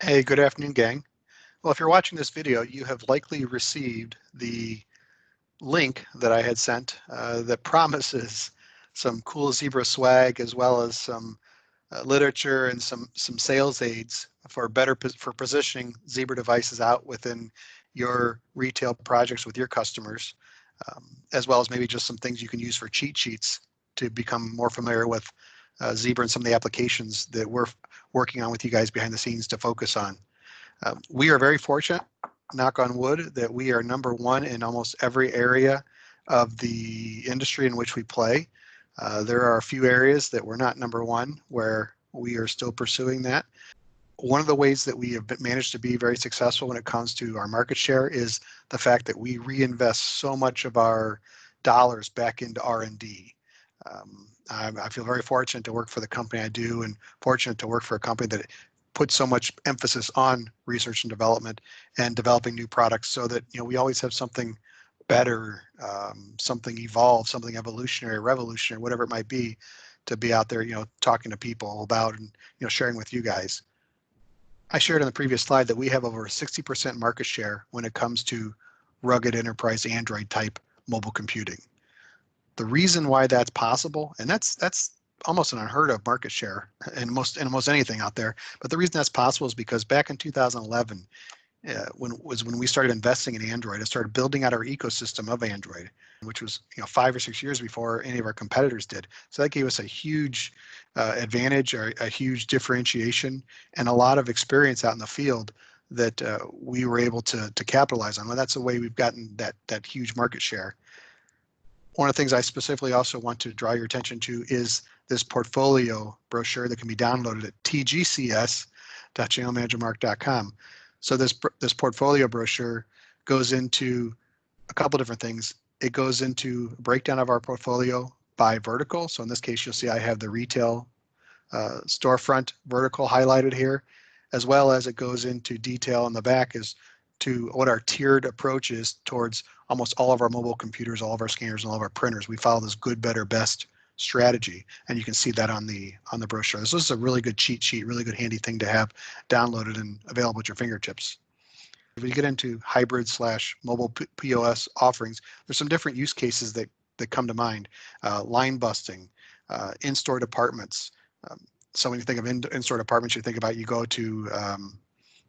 Hey, good afternoon, gang. Well, if you're watching this video, you have likely received the link that I had sent that promises some cool Zebra swag as well as some literature and some sales aids for for positioning Zebra devices out within your retail projects with your customers, as well as maybe just some things you can use for cheat sheets to become more familiar with Zebra and some of the applications that we're working on with you guys behind the scenes to focus on. We are very fortunate, knock on wood, that we are number one in almost every area of the industry in which we play. There are a few areas that we're not number one where we are still pursuing that. One of the ways that we have managed to be very successful when it comes to our market share is the fact that we reinvest so much of our dollars back into R&D. I feel very fortunate to work for the company I do, and fortunate to work for a company that puts so much emphasis on research and development and developing new products, so that we always have something better, something evolved, something evolutionary, revolutionary, whatever it might be, to be out there, talking to people about and sharing with you guys. I shared on the previous slide that we have over 60% market share when it comes to rugged enterprise Android type mobile computing. The reason why that's possible, and that's almost an unheard of market share in most anything out there, but the reason that's possible is because back in 2011, when we started investing in Android and started building out our ecosystem of Android, which was 5 or 6 years before any of our competitors did. So that gave us a huge advantage, or a huge differentiation, and a lot of experience out in the field that we were able to capitalize on. Well, that's the way we've gotten that huge market share. One of the things I specifically also want to draw your attention to is this portfolio brochure that can be downloaded at tgcs.channelmanagermark.com. So this portfolio brochure goes into a couple different things. It goes into a breakdown of our portfolio by vertical. So in this case, you'll see I have the retail storefront vertical highlighted here, as well as it goes into detail in the back as to what our tiered approach is towards almost all of our mobile computers, all of our scanners, and all of our printers. We follow this good, better, best strategy, and you can see that on the brochure. This is a really good cheat sheet, really good handy thing to have downloaded and available at your fingertips. If we get into hybrid / mobile POS offerings, there's some different use cases that come to mind. Line busting, in-store departments. So when you think of in-store departments, you think about, you go to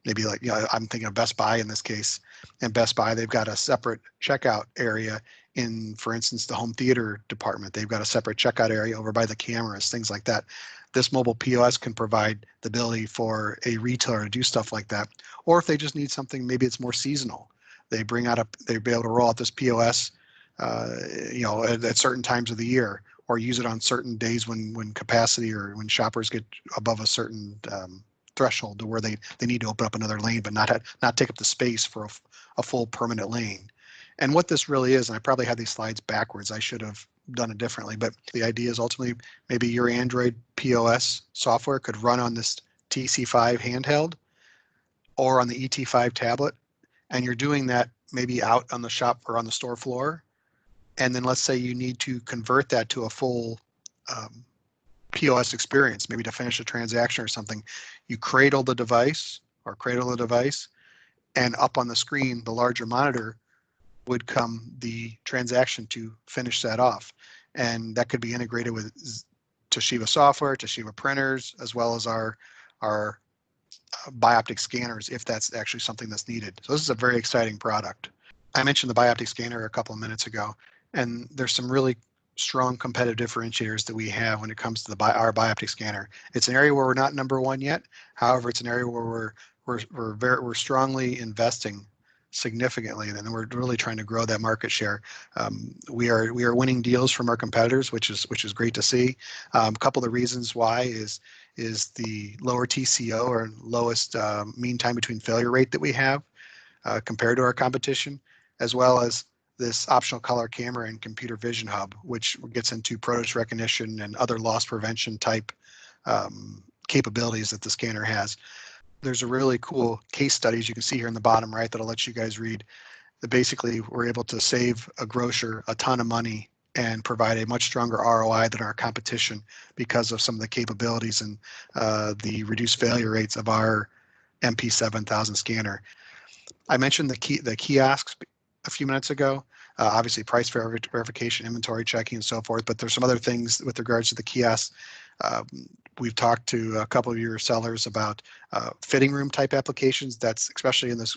maybe like, I'm thinking of Best Buy in this case. And Best Buy, they've got a separate checkout area in, for instance, the home theater department. They've got a separate checkout area over by the cameras, things like that. This mobile POS can provide the ability for a retailer to do stuff like that. Or if they just need something, maybe it's more seasonal. They'll be able to roll out this POS, at certain times of the year, or use it on certain days when capacity or when shoppers get above a certain threshold to where they need to open up another lane, but not take up the space for a full permanent lane. And what this really is, and I probably had these slides backwards, I should have done it differently, but the idea is ultimately maybe your Android POS software could run on this TC5 handheld or on the ET5 tablet, and you're doing that maybe out on the shop or on the store floor. And then let's say you need to convert that to a full POS experience, maybe to finish a transaction or something. You cradle the device, and up on the screen, the larger monitor, would come the transaction to finish that off. And that could be integrated with Toshiba software, Toshiba printers, as well as our Bioptic scanners, if that's actually something that's needed. So this is a very exciting product. I mentioned the Bioptic scanner a couple of minutes ago, and there's some really strong competitive differentiators that we have when it comes to our Bioptic scanner. It's an area where we're not number one yet. However, it's an area where we're strongly investing significantly, and we're really trying to grow that market share. We are winning deals from our competitors, which is great to see. A couple of the reasons why is the lower TCO, or lowest mean time between failure rate that we have compared to our competition, as well as this optional color camera and computer vision hub, which gets into PROTOS recognition and other loss prevention type capabilities that the scanner has. There's a really cool case study, as you can see here in the bottom right, that I'll let you guys read, that basically we're able to save a grocer a ton of money and provide a much stronger ROI than our competition because of some of the capabilities and the reduced failure rates of our MP7000 scanner. I mentioned the kiosks a few minutes ago. Obviously, price verification, inventory checking, and so forth. But there's some other things with regards to the kiosks. We've talked to a couple of your sellers about fitting room type applications. That's especially in this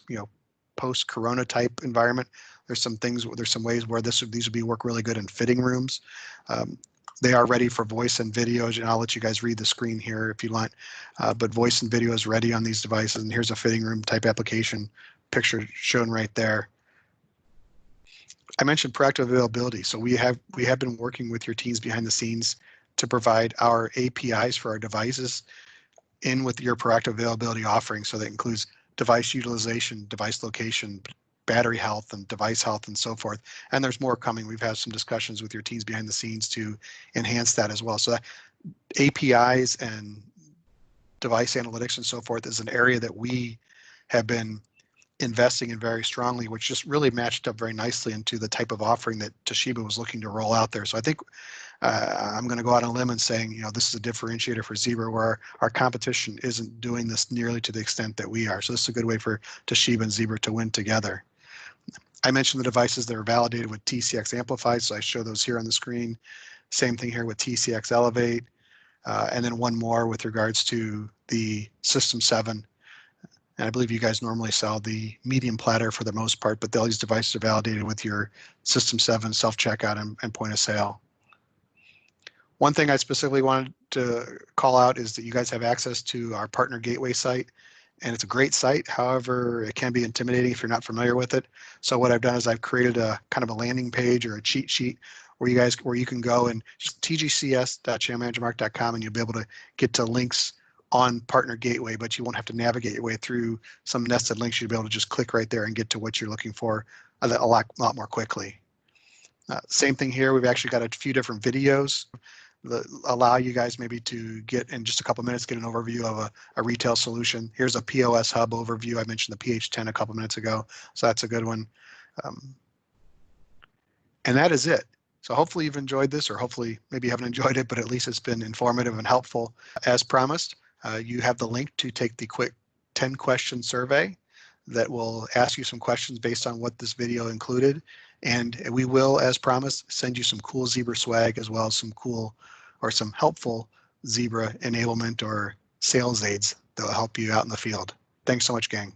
post-corona type environment. There's some ways where these would work really good in fitting rooms. They are ready for voice and videos, and I'll let you guys read the screen here if you want. But voice and video is ready on these devices, and here's a fitting room type application picture shown right there. I mentioned proactive availability. So we have been working with your teams behind the scenes to provide our APIs for our devices in with your proactive availability offering. So that includes device utilization, device location, battery health, and device health, and so forth. And there's more coming. We've had some discussions with your teams behind the scenes to enhance that as well. So that APIs and device analytics and so forth is an area that we have been investing in very strongly, which just really matched up very nicely into the type of offering that Toshiba was looking to roll out there. So I think I'm going to go out on a limb and saying, this is a differentiator for Zebra, where our competition isn't doing this nearly to the extent that we are. So this is a good way for Toshiba and Zebra to win together. I mentioned the devices that are validated with TCX Amplify, so I show those here on the screen. Same thing here with TCX Elevate, and then one more with regards to the System 7. And I believe you guys normally sell the medium platter for the most part, but these devices are validated with your System 7 self-checkout and point of sale. One thing I specifically wanted to call out is that you guys have access to our partner gateway site, and it's a great site. However, it can be intimidating if you're not familiar with it. So what I've done is I've created a kind of a landing page or a cheat sheet where you can go and just tgcs.channelmanagermark.com, and you'll be able to get to links on Partner Gateway, but you won't have to navigate your way through some nested links. You'll be able to just click right there and get to what you're looking for a lot more quickly. Same thing here. We've actually got a few different videos that allow you guys maybe to get, in just a couple minutes, get an overview of a retail solution. Here's a POS Hub overview. I mentioned the PH10 a couple minutes ago, so that's a good one. And that is it. So hopefully you've enjoyed this, or hopefully maybe you haven't enjoyed it, but at least it's been informative and helpful. As promised, you have the link to take the quick 10-question survey that will ask you some questions based on what this video included. And we will, as promised, send you some cool Zebra swag, as well as some cool or some helpful Zebra enablement or sales aids that will help you out in the field. Thanks so much, gang.